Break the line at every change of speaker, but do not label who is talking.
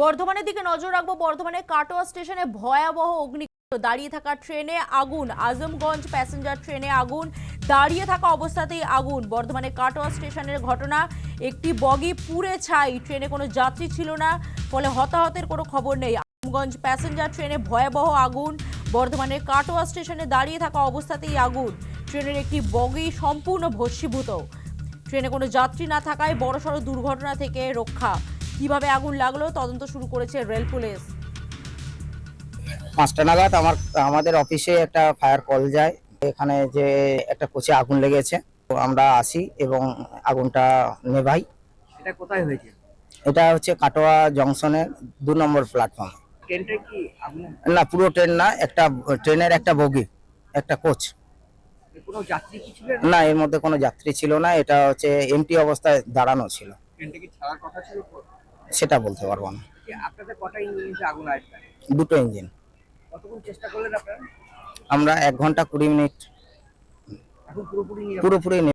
বর্ধমানের দিকে নজর রাখবো। বর্ধমানের কাটোয়া স্টেশনে ভয়াবহ অগ্নিকাণ্ড, দাঁড়িয়ে থাকা ট্রেনে আগুন। আজমগঞ্জ প্যাসেঞ্জার ট্রেনে আগুন, দাঁড়িয়ে থাকা অবস্থাতেই আগুন। বর্ধমানের কাটোয়া স্টেশনের ঘটনা, একটি বগি পুড়ে ছাই, ট্রেনে কোনো যাত্রী ছিল না, ফলে হতাহতের কোনো খবর নেই। আজমগঞ্জ প্যাসেঞ্জার ট্রেনে ভয়াবহ আগুন। বর্ধমানের কাটোয়া স্টেশনে দাঁড়িয়ে থাকা অবস্থাতেই আগুন, ট্রেনের একটি বগি সম্পূর্ণ ভস্মীভূত। ট্রেনে কোনো যাত্রী না থাকায় বড়সড় দুর্ঘটনা থেকে রক্ষা। কিভাবে আগুন লাগলো তদন্ত শুরু করেছে রেল পুলিশ।
5টা নাগাদ আমাদের অফিসে একটা ফায়ার কল যায়, এখানে যে একটা কোচে আগুন লেগেছে। তো আমরা আসি এবং আগুনটা নেভাই।
এটা কোথায় হয়েছে?
এটা হচ্ছে কাটোয়া জংশনের 2 নম্বর প্ল্যাটফর্ম।
ট্রেনটা কি আগুন?
না, পুরো ট্রেন না, একটা ট্রেনের একটা বগি, একটা কোচ।
কোনো যাত্রী কি ছিলেন?
না, এর মধ্যে কোনো যাত্রী ছিল না, এটা হচ্ছে এমটি অবস্থায় দাঁড়ানো ছিল।
ট্রেনটা কি ছাড়ার কথা ছিল?
সেটা বলতে পারবো না।
আপনাদের কটা ইঞ্জিনে আগুন আসবে?
2টো ইঞ্জিন।
কতক্ষণ চেষ্টা করলেন আপনারা?
আমরা 1 ঘন্টা 20 মিনিট
এখন পুরোপুরি
পুরোপুরি